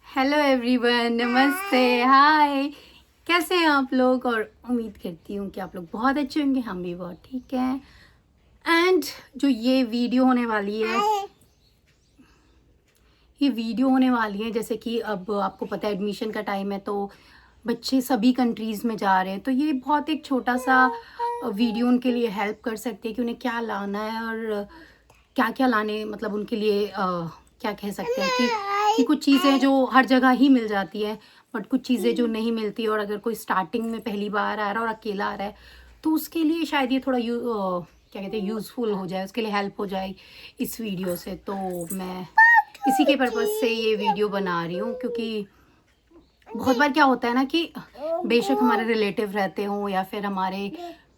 Hello everyone, नमस्ते, हाय। कैसे हैं आप लोग? और उम्मीद करती हूँ कि आप लोग बहुत अच्छे होंगे। हम भी बहुत ठीक हैं। एंड जो ये वीडियो होने वाली है जैसे कि अब आपको पता है एडमिशन का टाइम है, तो बच्चे सभी कंट्रीज़ में जा रहे हैं, तो ये बहुत एक छोटा सा वीडियो उनके लिए हेल्प कर सकती है कि उन्हें क्या लाना है और क्या क्या लाने, मतलब उनके लिए क्या कह सकते हैं कि कुछ चीज़ें जो हर जगह ही मिल जाती है, बट कुछ चीज़ें जो नहीं मिलती, और अगर कोई स्टार्टिंग में पहली बार आ रहा है और अकेला आ रहा है, तो उसके लिए शायद ये थोड़ा क्या कहते हैं, यूज़फुल हो जाए, उसके लिए हेल्प हो जाए इस वीडियो से। तो मैं इसी के पर्पज़ से ये वीडियो बना रही हूँ, क्योंकि बहुत बार क्या होता है ना कि बेशक हमारे रिलेटिव रहते हों या फिर हमारे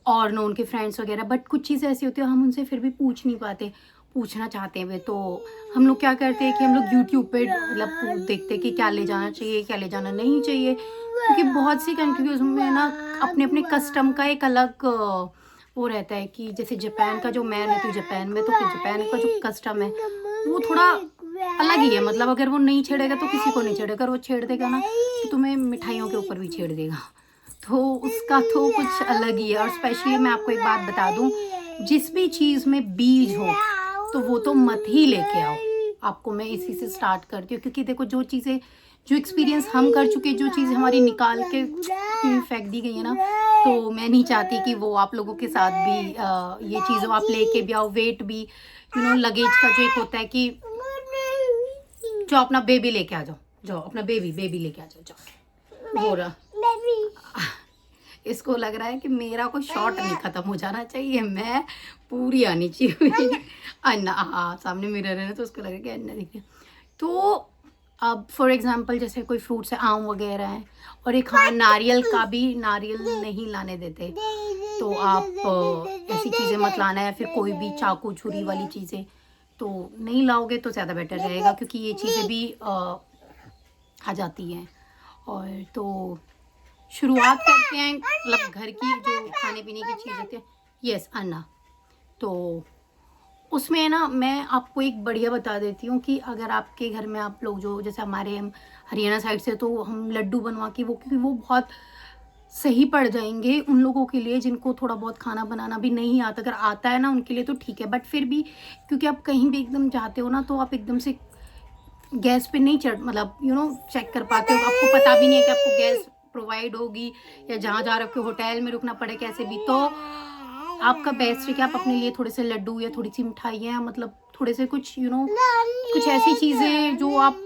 और नोन के फ्रेंड्स वगैरह, बट कुछ चीज़ें ऐसी होती है हम उनसे फिर भी पूछ नहीं पाते, पूछना चाहते हैं वे, तो हम लोग क्या करते हैं कि हम लोग यूट्यूब पे मतलब देखते हैं कि क्या ले जाना चाहिए, क्या ले जाना नहीं चाहिए, क्योंकि बहुत सी कंट्रीज में ना अपने अपने कस्टम का एक अलग वो रहता है कि जैसे जापान का, जो मैं रहती हूँ जापान में, तो जापान का जो कस्टम है वो थोड़ा अलग ही है। मतलब अगर वो नहीं छेड़ेगा तो किसी को नहीं छेड़ेगा, अगर वो छेड़ देगा ना तो तुम्हें मिठाइयों के ऊपर भी छेड़ देगा, तो उसका तो कुछ अलग ही है। और स्पेशली मैं आपको एक बात बता दूं, जिस भी चीज़ में बीज हो तो वो तो मत ही लेके आओ। आपको मैं इसी से स्टार्ट करती हूँ, क्योंकि देखो जो एक्सपीरियंस हम कर चुके, जो चीज़ हमारी निकाल के फेंक दी गई है ना, तो मैं नहीं चाहती कि वो आप लोगों के साथ भी ये चीज़ आप लेके भी आओ। वेट भी, लगेज का जो एक होता है कि जो अपना बेबी लेके आ जाओ, जाओ अपना बेबी लेके आ जाओ, जाओ। हो रहा इसको लग रहा है कि मेरा कोई शॉट नहीं खत्म हो जाना चाहिए, मैं पूरी आनी चाहिए। अन्ना, हाँ, सामने मिरर है ना, तो उसको लग रहा है कि अन्ना देखिए। तो अब फॉर एग्जांपल जैसे कोई फ्रूट्स है, आम वगैरह है, और एक हाँ नारियल का भी, नारियल नहीं लाने देते, तो आप ऐसी चीज़ें मत लाना, या फिर कोई भी चाकू छुरी वाली चीज़ें तो नहीं लाओगे तो ज़्यादा बेटर रहेगा, क्योंकि ये चीज़ें भी आ जाती हैं। और तो शुरुआत करते हैं, मतलब घर की जो खाने पीने की चीज़ होती है। यस अन्ना, तो उसमें ना मैं आपको एक बढ़िया बता देती हूँ कि अगर आपके घर में आप लोग जो, जैसे हमारे, हम हरियाणा साइड से, तो हम लड्डू बनवा के वो, क्योंकि वो बहुत सही पड़ जाएंगे उन लोगों के लिए जिनको थोड़ा बहुत खाना बनाना भी नहीं आता। अगर आता है ना उनके लिए तो ठीक है, बट फिर भी क्योंकि आप कहीं भी एकदम जाते हो ना, तो आप एकदम से गैस पे नहीं चढ़, मतलब चेक कर पाते हो, आपको पता भी नहीं है कि आपको गैस प्रोवाइड होगी या जहाँ जा रहे हो होटल में रुकना पड़े, कैसे भी। तो आपका बेस्ट है कि आप अपने लिए थोड़े से लड्डू या थोड़ी सी मिठाइयाँ, मतलब थोड़े से कुछ कुछ ऐसी चीज़ें जो आप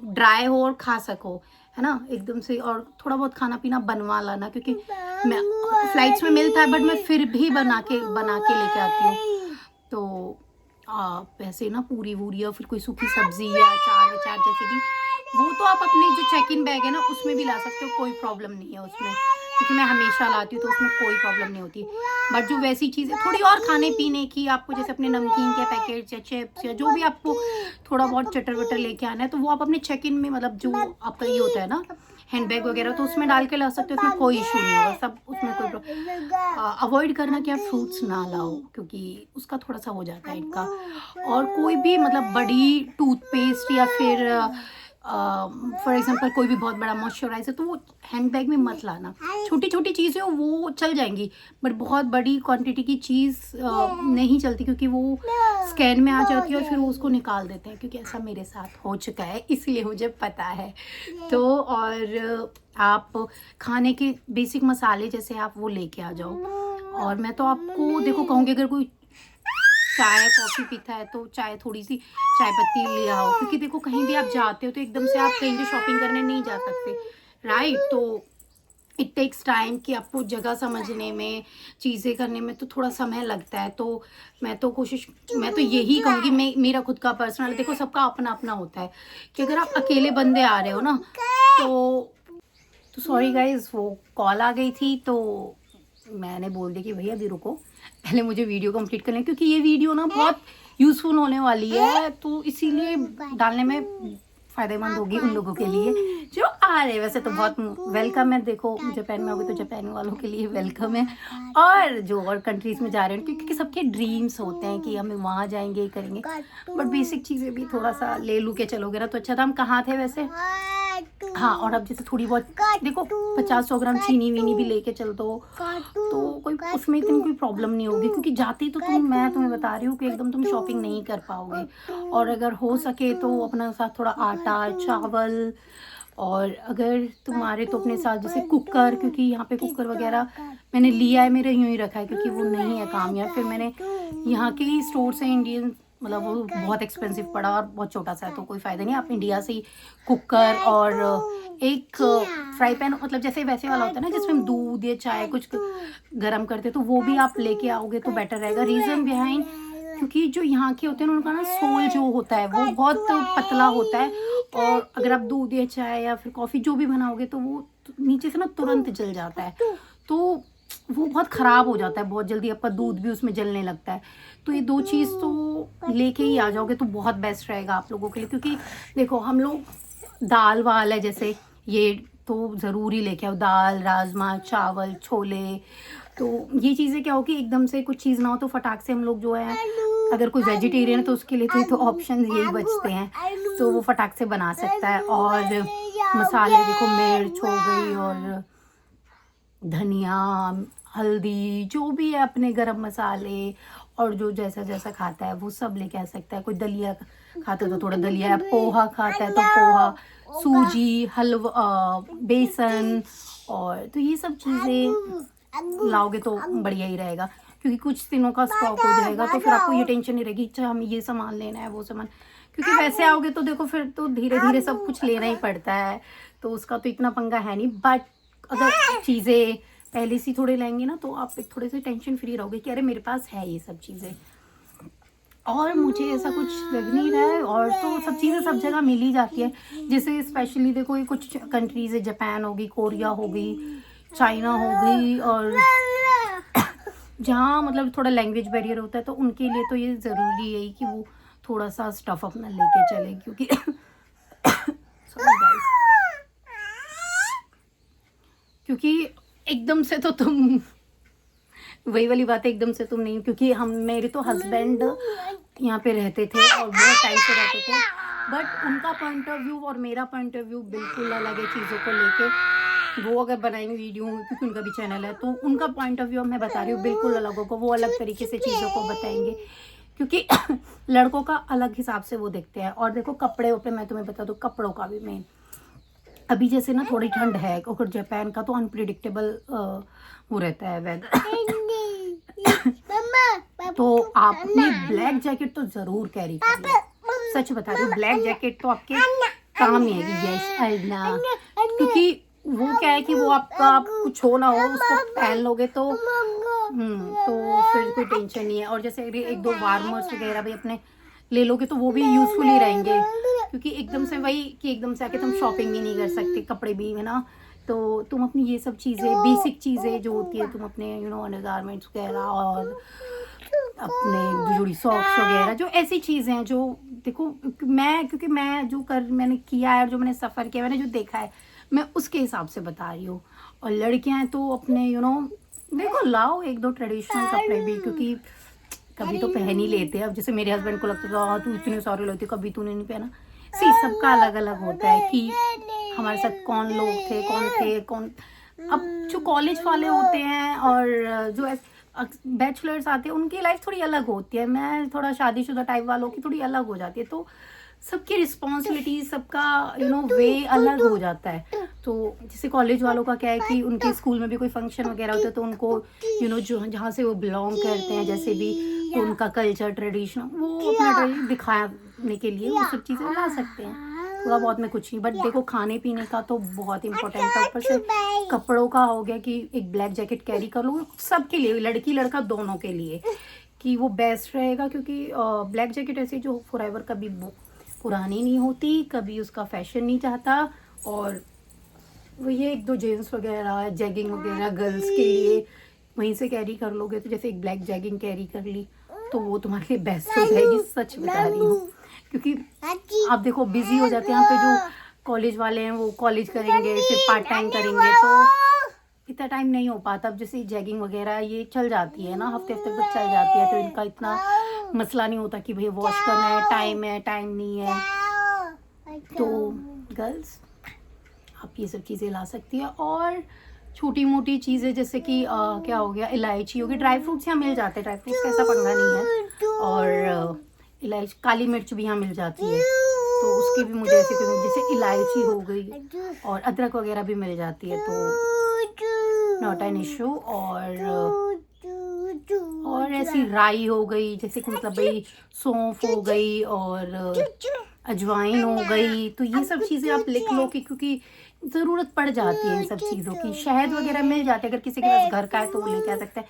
ड्राई हो और खा सको, है ना, एकदम से। और थोड़ा बहुत खाना पीना बनवा लाना, क्योंकि मैं फ्लाइट्स में मिलता है, बट मैं फिर भी बना के लेके आती हूँ। तो वैसे ना पूरी वूरी या फिर कोई सूखी सब्जी या अचार वचार जैसे भी, वो तो आप अपने जो चेक इन बैग है ना उसमें भी ला सकते हो, कोई प्रॉब्लम नहीं है उसमें, क्योंकि मैं हमेशा लाती हूँ तो उसमें कोई प्रॉब्लम नहीं होती। बट जो वैसी चीज़ें थोड़ी और खाने पीने की, आपको जैसे अपने नमकीन के पैकेट्स या चिप्स या जो भी आपको थोड़ा बहुत चटर वटर लेके आना है, तो वो आप अपने चेक इन में, मतलब जो आपका ये होता है ना हैंड बैग वगैरह, तो उसमें डाल के ला सकते हो, उसमें कोई इशू नहीं होगा, सब उसमें कोई अवॉइड करना कि आप फ्रूट्स ना लाओ, क्योंकि उसका थोड़ा सा हो जाता है इनका। और कोई भी मतलब बड़ी टूथपेस्ट या फिर फॉर एग्जांपल कोई भी बहुत बड़ा मॉइस्चराइजर, तो वो हैंड बैग में मत लाना। छोटी छोटी चीज़ें वो चल जाएंगी, बट बहुत बड़ी क्वांटिटी की चीज़ नहीं चलती, क्योंकि वो स्कैन में आ जाती है और फिर वो उसको निकाल देते हैं, क्योंकि ऐसा मेरे साथ हो चुका है, इसलिए मुझे पता है। तो और आप खाने के बेसिक मसाले जैसे आप वो लेके आ जाओ। और मैं तो आपको देखो कहूँगी, अगर कोई चाय कॉफ़ी पीता है तो चाय, थोड़ी सी चाय पत्ती ले आओ, क्योंकि देखो कहीं भी आप जाते हो तो एकदम से आप कहीं भी शॉपिंग करने नहीं जा सकते, राइट। तो इट टेक्स टाइम कि आपको जगह समझने में, चीज़ें करने में तो थोड़ा समय लगता है। तो मैं तो यही कहूँगी, मेरा खुद का पर्सनल, देखो सबका अपना अपना होता है, कि अगर आप अकेले बंदे आ रहे हो ना, तो सॉरी गाइज, वो कॉल आ गई थी, तो मैंने बोल दिया कि भैया अभी रुको, पहले मुझे वीडियो कंप्लीट करना है, क्योंकि ये वीडियो ना बहुत यूज़फुल होने वाली है, तो इसीलिए डालने में फ़ायदेमंद होगी उन लोगों के लिए जो आ रहे हैं। वैसे तो बहुत वेलकम है, देखो जापान में होगे तो जापान वालों के लिए वेलकम है, और जो और कंट्रीज़ में जा रहे हैं क्योंकि सबके ड्रीम्स होते हैं कि हम वहाँ जाएंगे, ये करेंगे, बट बेसिक चीज़ें भी थोड़ा सा ले लू के चलोगे ना तो अच्छा था। हम कहाँ थे वैसे? हाँ, और अब जैसे थोड़ी बहुत देखो 50-100 ग्राम चीनी वीनी भी लेके चल दो तो कोई उसमें इतनी कोई प्रॉब्लम नहीं होगी, क्योंकि जाती तो मैं तुम्हें बता रही हूँ कि एकदम तुम शॉपिंग नहीं कर पाओगे। और अगर हो सके तो अपना साथ थोड़ा आटा, चावल, और अगर तुम्हारे तो अपने साथ जैसे कुकर, क्योंकि यहाँ पे कुकर वगैरह मैंने लिया है, मेरे यूँ ही रखा है क्योंकि वो नहीं है कामयाब। फिर मैंने यहाँ के ही स्टोर से इंडियन, मतलब वो बहुत एक्सपेंसिव पड़ा और बहुत छोटा सा है तो कोई फ़ायदा नहीं, आप इंडिया से ही कुकर और एक फ्राई पैन, मतलब जैसे वैसे वाला होता है ना जिसमें हम दूध या चाय कुछ गर्म करते तो वो भी आप लेके आओगे तो बेटर रहेगा। रीज़न बिहाइंड, क्योंकि जो यहाँ के होते हैं उनका ना सोल जो होता है वो बहुत पतला होता है, और अगर आप दूध या चाय या फिर कॉफ़ी जो भी बनाओगे तो वो नीचे से ना तुरंत जल जाता है, तो वो बहुत ख़राब हो जाता है बहुत जल्दी, आपका दूध भी उसमें जलने लगता है। तो ये 2 चीज़ तो लेके ही आ जाओगे तो बहुत बेस्ट रहेगा आप लोगों के लिए, क्योंकि देखो हम लोग दाल वाल है जैसे ये तो ज़रूरी लेके आओ, दाल, राजमा, चावल, छोले, तो ये चीज़ें क्या हो कि एकदम से कुछ चीज़ ना हो तो फटाक से हम लोग जो है, अगर कोई वेजिटेरियन है तो उसके लिए तो ऑप्शन यही बचते हैं, तो वो फटाक से बना सकता है। और मसाले देखो, मिर्च हो गई और धनिया, हल्दी, जो भी है अपने गरम मसाले, और जो जैसा जैसा खाता है वो सब लेके आ सकता है। कोई दलिया खाता है तो थोड़ा दलिया, पोहा खाता है तो पोहा, सूजी, हलवा, बेसन, और तो ये सब चीज़ें लाओगे तो बढ़िया ही रहेगा, क्योंकि कुछ दिनों का स्टॉक हो जाएगा तो फिर आपको ये टेंशन नहीं रहेगी अच्छा हमें ये सामान लेना है वो सामान, क्योंकि वैसे आओगे तो देखो फिर तो धीरे धीरे सब कुछ लेना ही पड़ता है, तो उसका तो इतना पंगा है नहीं। बट अगर चीज़ें पहले से थोड़े लेंगे ना तो आप थोड़े से टेंशन फ्री रहोगे कि अरे मेरे पास है ये सब चीज़ें, और मुझे ऐसा कुछ लग नहीं रहा है। और तो सब चीज़ें सब जगह मिल ही जाती है, जैसे स्पेशली देखो ये कुछ कंट्रीज़ है, जापान होगी, कोरिया होगी, चाइना हो गई, और जहाँ मतलब थोड़ा लैंग्वेज बैरियर होता है तो उनके लिए तो ये ज़रूरी है कि वो थोड़ा सा स्टफ़ अपना लेके चले, क्योंकि सॉरी गाइस, क्योंकि एकदम से तो तुम वही वाली बात है, एकदम से तुम नहीं, क्योंकि हम मेरे तो हस्बैंड यहाँ पे रहते थे और बहुत टाइम से रहते थे, बट उनका पॉइंट ऑफ व्यू और मेरा पॉइंट ऑफ व्यू बिल्कुल अलग है चीज़ों को लेके। वो अगर बनाएंगे वीडियो, क्योंकि उनका भी चैनल है, तो उनका पॉइंट ऑफ व्यू मैं बता रही हूँ बिल्कुल अलग होगा, वो अलग तरीके से चीज़ों को बताएंगे, क्योंकि लड़कों का अलग हिसाब से वो देखते हैं। और देखो कपड़े पे मैं तुम्हें बता दूँ, कपड़ों का भी मेन, अभी जैसे ना थोड़ी ठंड है और जापान का तो अनप्रिडिक्टेबल वो रहता है वेदर, तो आपने ब्लैक जैकेट तो ज़रूर कैरी करिए, सच बता रही हूँ, ब्लैक जैकेट तो आपके काम ही है। यस ना, क्योंकि वो क्या है कि वो आपका कुछ हो ना हो उसको पहन लोगे तो फिर कोई टेंशन नहीं है। और जैसे 1-2 वार्मर्स वगैरह भी अपने ले लोगे तो वो भी यूज़फुल ही रहेंगे, क्योंकि एकदम से वही कि एकदम से आके तुम शॉपिंग भी नहीं कर सकते, कपड़े भी है ना, तो तुम अपनी ये सब चीज़ें, बेसिक चीज़ें जो होती है, तुम अपने अंडरगारमेंट्स वगैरह और अपने जुड़ी सॉक्स वगैरह, जो ऐसी चीज़ें हैं जो देखो क्योंकि मैंने किया है, जो मैंने सफ़र किया, मैंने जो देखा है, मैं उसके हिसाब से बता रही हूँ। और लड़कियां हैं तो अपने देखो लाओ 1-2 ट्रेडिशनल कपड़े भी, क्योंकि कभी तो पहन ही लेते हैं। अब जैसे मेरे हस्बैंड को लगता था तू इतने सारे लेती, कभी तूने नहीं पहना। सबका अलग अलग होता है कि हमारे साथ कौन लोग थे कौन अब जो कॉलेज वाले होते हैं और जो बैचलर्स आते हैं उनकी लाइफ थोड़ी अलग होती है, मैं थोड़ा शादीशुदा टाइप वालों की थोड़ी अलग हो जाती है, तो सबकी रिस्पॉन्सिबिलिटी, सबका वे अलग हो जाता है। तो जैसे कॉलेज वालों का क्या है कि उनके स्कूल में भी कोई फंक्शन वगैरह होता है तो उनको जो जहाँ से वो बिलोंग करते हैं, जैसे भी तो उनका कल्चर, ट्रेडिशन, वो अपना ट्रेडिशन दिखाने के लिए वो सब चीज़ें ला सकते हैं। थोड़ा बहुत में कुछ नहीं, बट देखो खाने पीने का तो बहुत इंपॉर्टेंट है। ऊपर से कपड़ों का हो गया कि एक ब्लैक जैकेट कैरी कर लो, सबके लिए, लड़की लड़का दोनों के लिए, कि वो बेस्ट रहेगा, क्योंकि ब्लैक जैकेट ऐसी जो फॉरएवर कभी पुरानी नहीं होती, कभी उसका फैशन नहीं चाहता। और वो ये 1-2 जीन्स वगैरह, जैगिंग वगैरह गर्ल्स के लिए वहीं से कैरी कर लोगे, तो जैसे एक ब्लैक जैगिंग कैरी कर ली तो वो तुम्हारे लिए बेस्ट हो जाएगी, सच बता रही हूँ, क्योंकि आप देखो बिजी हो जाते हैं यहाँ पे, जो कॉलेज वाले हैं वो कॉलेज करेंगे, फिर पार्ट टाइम करेंगे, तो इतना टाइम नहीं हो पाता। अब जैसे जैगिंग वगैरह ये चल जाती है ना, हफ्ते हफ्ते तक चल जाती है, तो इनका इतना मसला नहीं होता कि भाई वॉश करना है, टाइम नहीं है। तो गर्ल्स आप ये सब चीज़ें ला सकती है। और छोटी मोटी चीज़ें जैसे कि क्या हो गया, इलायची होगी, ड्राई फ्रूट्स यहाँ मिल जाते हैं, ड्राई फ्रूट्स का ऐसा पंगा नहीं है। और इलायची, काली मिर्च भी यहाँ मिल जाती है, तो उसकी भी मुझे ऐसे जैसे इलायची हो गई, और अदरक वगैरह भी मिल जाती है, तो नॉट एन इशू। और ऐसी राई हो गई, जैसे कि मतलब भाई सौंफ हो गई और अजवाइन हो गई, तो ये सब चीज़ें आप लिख लो कि क्योंकि ज़रूरत पड़ जाती है इन सब चीज़ों की। शहद वगैरह मिल जाते हैं, अगर किसी के पास घर का है तो वो लेके आ सकता है,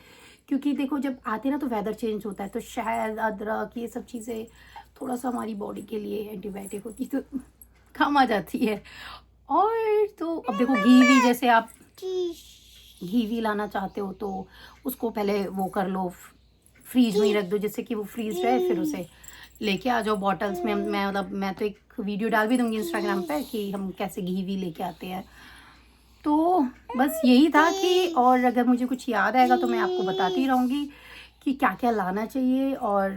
क्योंकि देखो जब आते हैं ना तो वेदर चेंज होता है, तो शहद, अदरक, ये सब चीज़ें थोड़ा सा हमारी बॉडी के लिए एंटीबायोटिक होती है, तो काम आ जाती है। और तो अब देखो घी भी, जैसे आप घी भी लाना चाहते हो तो उसको पहले वो कर लो, फ्रीज में ही रख दो, जिससे कि वो फ्रीज रहे, फिर उसे लेके आ जाओ बॉटल्स में। मैं तो एक वीडियो डाल भी दूंगी इंस्टाग्राम पे कि हम कैसे घी भी लेके आते हैं। तो बस यही था कि, और अगर मुझे कुछ याद आएगा तो मैं आपको बताती रहूँगी कि क्या क्या लाना चाहिए। और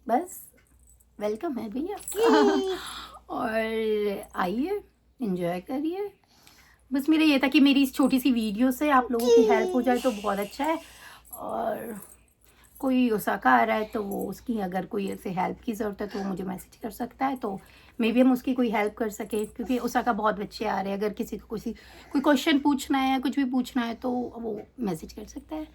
बस वेलकम है भैया और आइए एंजॉय करिए। बस मेरा ये था कि मेरी इस छोटी सी वीडियो से आप लोगों की हेल्प हो जाए तो बहुत अच्छा है। और कोई ओसाका आ रहा है तो वो उसकी अगर कोई ऐसे हेल्प की ज़रूरत है तो वो मुझे मैसेज कर सकता है, तो मे बी हम उसकी कोई हेल्प कर सकें, क्योंकि ओसाका बहुत बच्चे आ रहे हैं। अगर किसी को कोई क्वेश्चन पूछना है, कुछ भी पूछना है, तो वो मैसेज कर सकता है।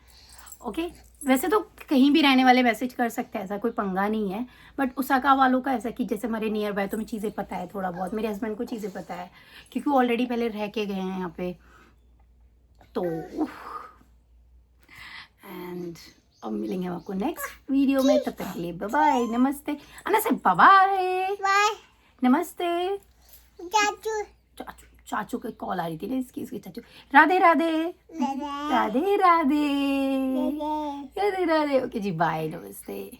ओके, वैसे तो कहीं भी रहने वाले मैसेज कर सकते हैं, ऐसा कोई पंगा नहीं है। बट ओसाका वालों का ऐसा कि जैसे हमारे नियर बाय तो हमें चीज़ें पता है, थोड़ा बहुत मेरे हस्बैंड को चीज़ें पता है, क्योंकि वो ऑलरेडी पहले रह के गए हैं यहाँ पे। तो एंड अब मिलेंगे हम आपको नेक्स्ट वीडियो में, तब तक के लिए बाय बाय, नमस्ते। अना से बाय बाय, नमस्ते। चाचू चाचू की कॉल आ रही थी ना, इसकी चाचू। राधे राधे राधे राधे राधे राधे। ओके जी, बाय, नमस्ते।